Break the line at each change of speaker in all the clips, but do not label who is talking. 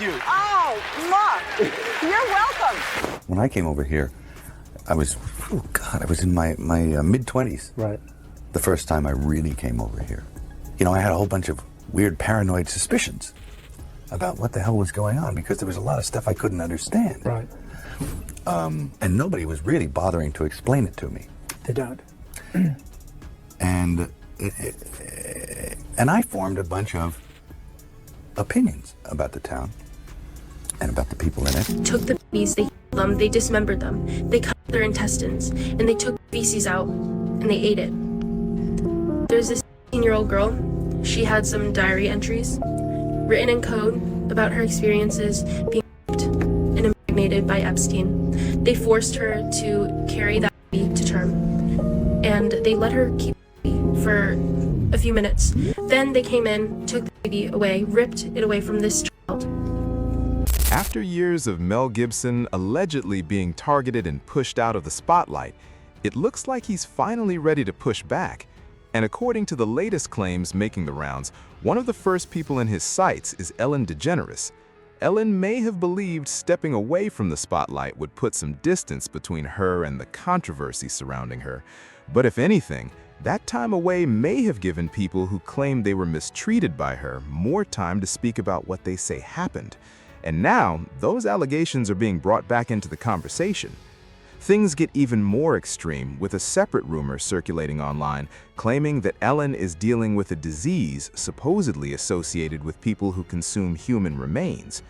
you.
Oh, Mark, you're welcome.
When I came over here, I was, oh God, I was in my mid-20s.
Right.
The first time I really came over here. You know, I had a whole bunch of weird paranoid suspicions about what the hell was going on because there was a lot of stuff I couldn't understand.
Right.
And nobody was really bothering to explain it to me.
They don't.
And I formed a bunch of opinions about the town and about the people in it.
Took the babies, they killed them, they dismembered them, they cut their intestines, and they took feces out and they ate it. There's this 16-year-old girl. She had some diary entries written in code about her experiences being raped and impregnated by Epstein. They forced her to carry that baby to term, and they let her keep the baby for a few minutes. Then they came in, took the baby away, ripped it away from this child.
After years of Mel Gibson allegedly being targeted and pushed out of the spotlight, it looks like he's finally ready to push back. And according to the latest claims making the rounds, one of the first people in his sights is Ellen DeGeneres. Ellen may have believed stepping away from the spotlight would put some distance between her and the controversy surrounding her. But if anything, that time away may have given people who claimed they were mistreated by her more time to speak about what they say happened. And now, those allegations are being brought back into the conversation. Things get even more extreme with a separate rumor circulating online claiming that Ellen is dealing with a disease supposedly associated with people who consume human remains.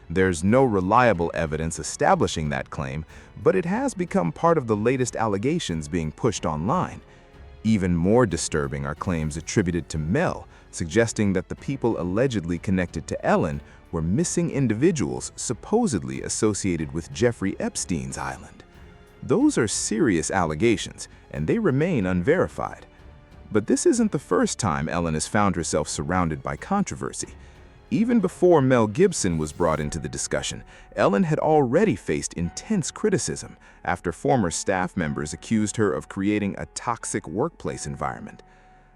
There's no reliable evidence establishing that claim, but it has become part of the latest allegations being pushed online. Even more disturbing are claims attributed to Mel, suggesting that the people allegedly connected to Ellen were missing individuals supposedly associated with Jeffrey Epstein's island. Those are serious allegations, and they remain unverified. But this isn't the first time Ellen has found herself surrounded by controversy. Even before Mel Gibson was brought into the discussion, Ellen had already faced intense criticism after former staff members accused her of creating a toxic workplace environment.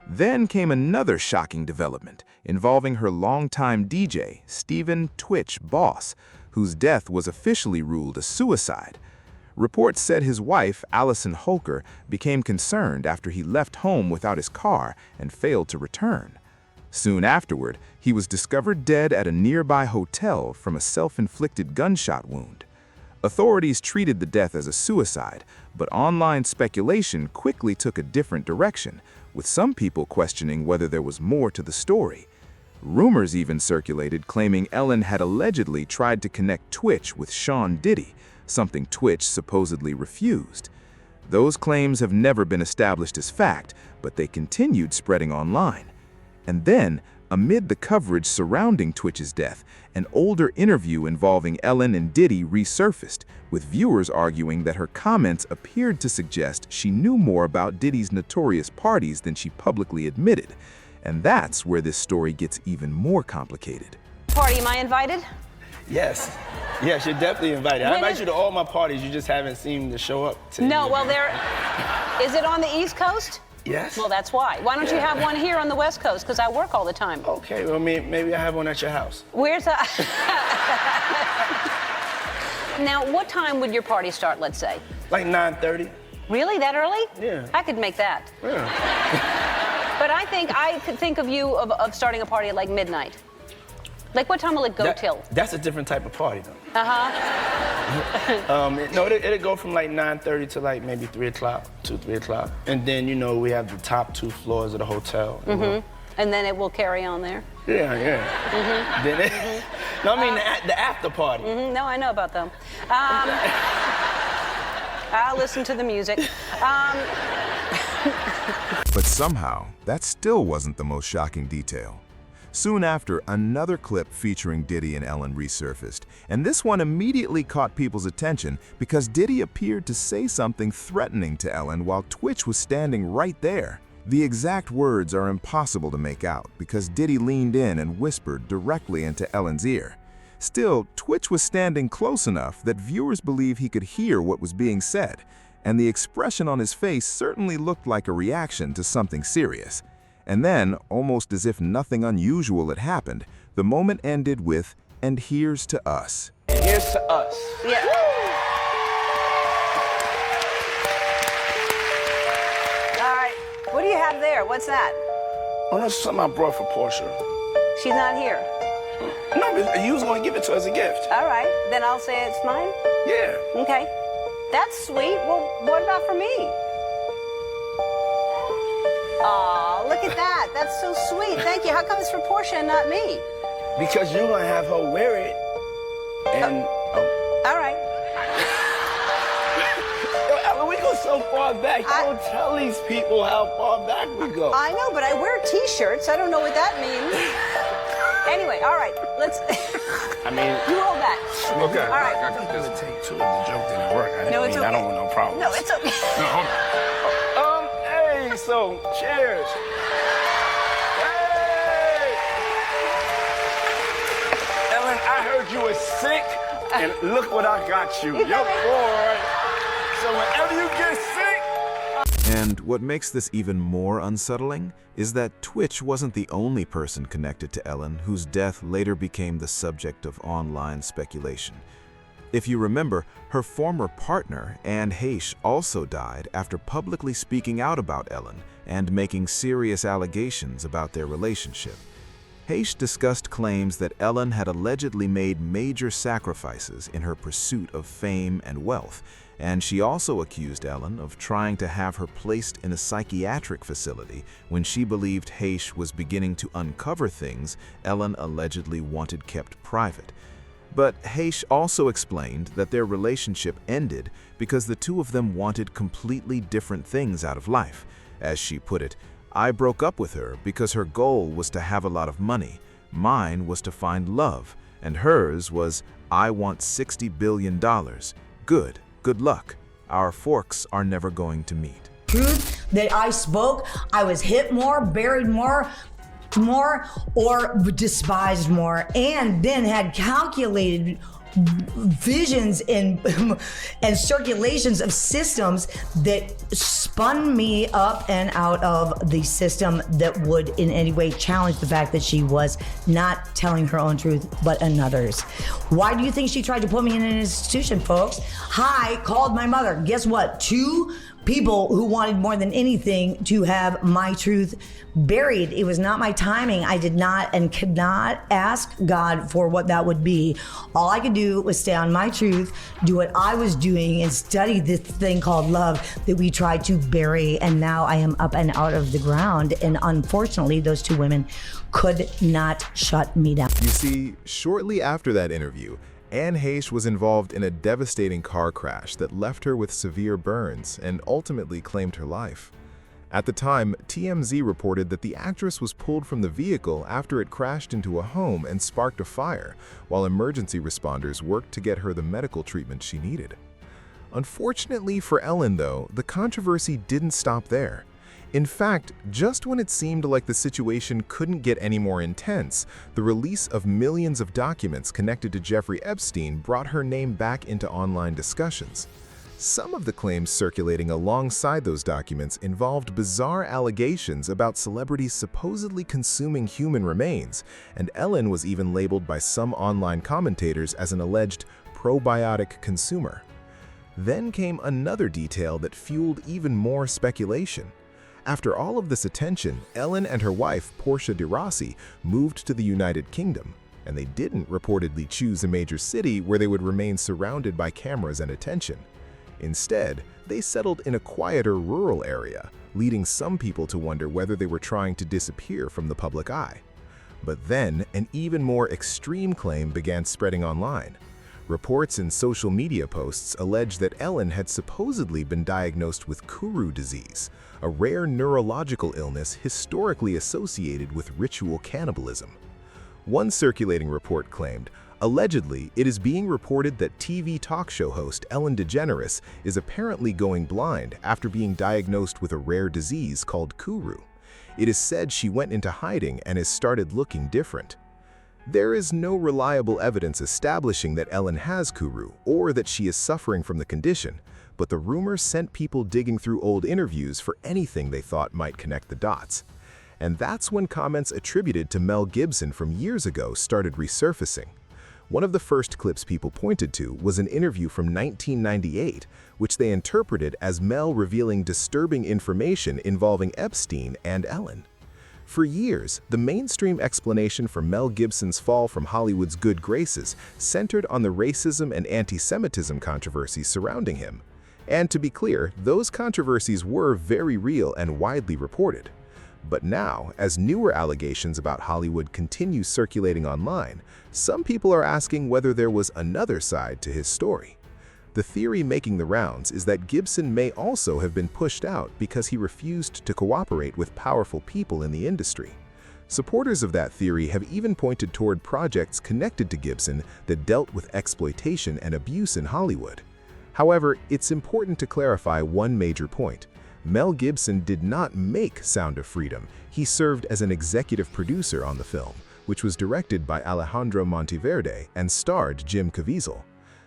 Then came another shocking development involving her longtime DJ, Stephen "Twitch" Boss, whose death was officially ruled a suicide. Reports said his wife, Allison Holker, became concerned after he left home without his car and failed to return. Soon afterward, he was discovered dead at a nearby hotel from a self-inflicted gunshot wound. Authorities treated the death as a suicide, but online speculation quickly took a different direction, with some people questioning whether there was more to the story. Rumors even circulated claiming Ellen had allegedly tried to connect Twitch with Sean Diddy, something Twitch supposedly refused. Those claims have never been established as fact, but they continued spreading online. And then, amid the coverage surrounding Twitch's death, an older interview involving Ellen and Diddy resurfaced, with viewers arguing that her comments appeared to suggest she knew more about Diddy's notorious parties than she publicly admitted. And that's where this story gets even more complicated.
Party, am I invited?
Yes. Yes, you're definitely invited. I invite you to all my parties. You just haven't seemed to show up to
No,
any
well,
of them.
is it on the East Coast?
Yes.
Well, that's why. Why don't you have one here on the West Coast? Because I work all the time.
Okay, well, maybe I have one at your house.
Where's that? Now, what time would your party start, let's say?
Like 9:30.
Really? That early?
Yeah.
I could make that.
Yeah.
But I could think of you of starting a party at like midnight. Like, what time will it go till?
That's a different type of party, though.
Uh-huh.
No, it'll go from like 9:30 to like maybe 3 o'clock, 3 o'clock. And then, you know, we have the top 2 floors of the hotel.
Mm-hmm. And then it will carry on there?
Yeah, yeah.
Mm-hmm.
Then No, I mean the after party.
Mm-hmm. No, I know about them. I'll listen to the music.
But somehow, that still wasn't the most shocking detail. Soon after, another clip featuring Diddy and Ellen resurfaced, and this one immediately caught people's attention because Diddy appeared to say something threatening to Ellen while Twitch was standing right there. The exact words are impossible to make out because Diddy leaned in and whispered directly into Ellen's ear. Still, Twitch was standing close enough that viewers believe he could hear what was being said, and the expression on his face certainly looked like a reaction to something serious. And then, almost as if nothing unusual had happened, the moment ended with, And here's to us.
And here's to us.
Yeah. All right. What do you have there? What's that?
Oh, that's something I brought for Portia.
She's not here.
No, but you was going to give it to her as a gift.
All right. Then I'll say it's mine.
Yeah.
Okay. That's sweet. Well, what about for me? Aw, look at that. That's so sweet. Thank you. How come it's for Portia and not me?
Because you're going to have her wear it. And,
All right.
Yo, Ellen, we go so far back. You don't tell these people how far back we go.
I know, but I wear T-shirts. I don't know what that means. Anyway, all right. Let's.
I mean,
You hold that.
okay.
All right.
I got this take two. The joke didn't work. I
No, it's okay.
I don't want no problems.
No, it's okay.
No, hold on. Hey, so, cheers. Hey! Ellen, I heard you were sick, and look what I got you. Yo, boy. So whenever you get sick,
And what makes this even more unsettling is that Twitch wasn't the only person connected to Ellen whose death later became the subject of online speculation. If you remember, her former partner, Anne Heche, also died after publicly speaking out about Ellen and making serious allegations about their relationship. Heche discussed claims that Ellen had allegedly made major sacrifices in her pursuit of fame and wealth, and she also accused Ellen of trying to have her placed in a psychiatric facility when she believed Heche was beginning to uncover things Ellen allegedly wanted kept private. But Heche also explained that their relationship ended because the two of them wanted completely different things out of life. As she put it, "I broke up with her because her goal was to have a lot of money. Mine was to find love, and hers was, I want $60 billion. Good luck. Our forks are never going to meet."
Truth that I spoke, I was hit more, buried more, or despised more, and then had calculated visions and circulations of systems that spun me up and out of the system that would in any way challenge the fact that she was not telling her own truth but another's. Why do you think she tried to put me in an institution, folks? I called my mother. Guess what? 2 people who wanted more than anything to have my truth buried. It was not my timing. I did not and could not ask God for what that would be. All I could do was stay on my truth, do what I was doing, and study this thing called love that we tried to bury. And now I am up and out of the ground. And unfortunately, those 2 women could not shut me down.
You see, shortly after that interview, Anne Heche was involved in a devastating car crash that left her with severe burns and ultimately claimed her life. At the time, TMZ reported that the actress was pulled from the vehicle after it crashed into a home and sparked a fire, while emergency responders worked to get her the medical treatment she needed. Unfortunately for Ellen, though, the controversy didn't stop there. In fact, just when it seemed like the situation couldn't get any more intense, the release of millions of documents connected to Jeffrey Epstein brought her name back into online discussions. Some of the claims circulating alongside those documents involved bizarre allegations about celebrities supposedly consuming human remains, and Ellen was even labeled by some online commentators as an alleged probiotic consumer. Then came another detail that fueled even more speculation. After all of this attention, Ellen and her wife, Portia de Rossi, moved to the United Kingdom, and they didn't reportedly choose a major city where they would remain surrounded by cameras and attention. Instead, they settled in a quieter rural area, leading some people to wonder whether they were trying to disappear from the public eye. But then, an even more extreme claim began spreading online. Reports and social media posts allege that Ellen had supposedly been diagnosed with Kuru disease, a rare neurological illness historically associated with ritual cannibalism. One circulating report claimed, allegedly, it is being reported that TV talk show host Ellen DeGeneres is apparently going blind after being diagnosed with a rare disease called Kuru. It is said she went into hiding and has started looking different. There is no reliable evidence establishing that Ellen has Kuru or that she is suffering from the condition, but the rumor sent people digging through old interviews for anything they thought might connect the dots. And that's when comments attributed to Mel Gibson from years ago started resurfacing. One of the first clips people pointed to was an interview from 1998, which they interpreted as Mel revealing disturbing information involving Epstein and Ellen. For years, the mainstream explanation for Mel Gibson's fall from Hollywood's good graces centered on the racism and anti-Semitism controversies surrounding him. And to be clear, those controversies were very real and widely reported. But now, as newer allegations about Hollywood continue circulating online, some people are asking whether there was another side to his story. The theory making the rounds is that Gibson may also have been pushed out because he refused to cooperate with powerful people in the industry. Supporters of that theory have even pointed toward projects connected to Gibson that dealt with exploitation and abuse in Hollywood. However, it's important to clarify one major point. Mel Gibson did not make Sound of Freedom. He served as an executive producer on the film, which was directed by Alejandro Monteverde and starred Jim Caviezel.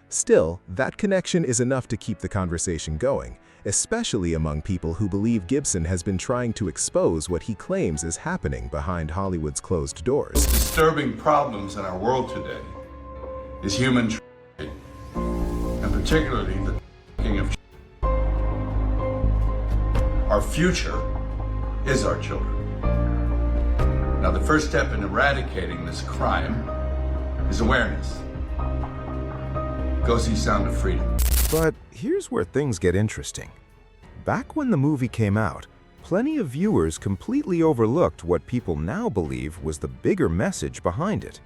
Still, that connection is enough to keep the conversation going, especially among people who believe Gibson has been trying to expose what he claims is happening behind Hollywood's closed doors.
The disturbing problems in our world today is human trafficking, and particularly the trafficking of children. Our future is our children. Now, the first step in eradicating this crime is awareness. Go see Sound of Freedom.
But here's where things get interesting. Back when the movie came out, plenty of viewers completely overlooked what people now believe was the bigger message behind it.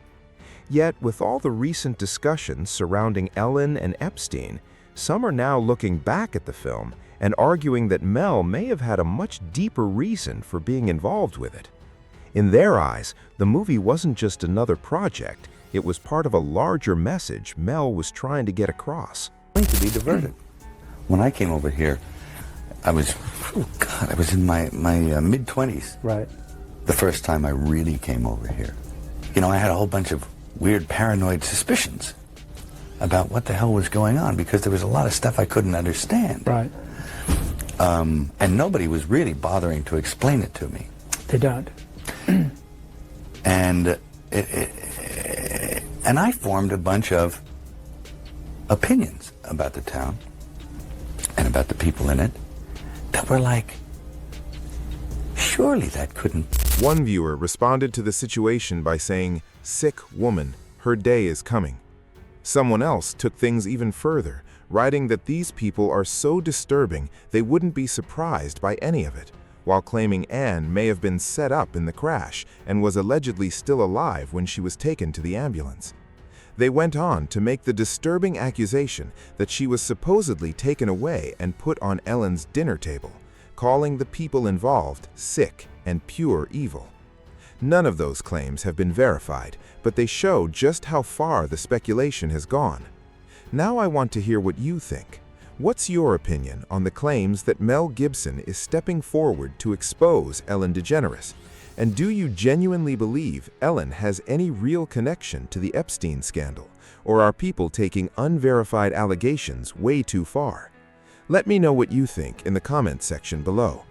Yet, with all the recent discussions surrounding Ellen and Epstein, some are now looking back at the film and arguing that Mel may have had a much deeper reason for being involved with it. In their eyes, the movie wasn't just another project, it was part of a larger message Mel was trying to get across.
To be diverted. When I came over here, I was in my mid-20s.
Right.
The first time I really came over here. You know, I had a whole bunch of weird paranoid suspicions about what the hell was going on because there was a lot of stuff I couldn't understand.
Right.
And nobody was really bothering to explain it to me.
They don't.
And I formed a bunch of opinions about the town and about the people in it that were like, surely that couldn't.
One viewer responded to the situation by saying, "Sick woman, her day is coming." Someone else took things even further, writing that these people are so disturbing they wouldn't be surprised by any of it, while claiming Anne may have been set up in the crash and was allegedly still alive when she was taken to the ambulance. They went on to make the disturbing accusation that she was supposedly taken away and put on Ellen's dinner table, calling the people involved sick and pure evil. None of those claims have been verified, but they show just how far the speculation has gone. Now I want to hear what you think. What's your opinion on the claims that Mel Gibson is stepping forward to expose Ellen DeGeneres? And do you genuinely believe Ellen has any real connection to the Epstein scandal? Or are people taking unverified allegations way too far? Let me know what you think in the comments section below.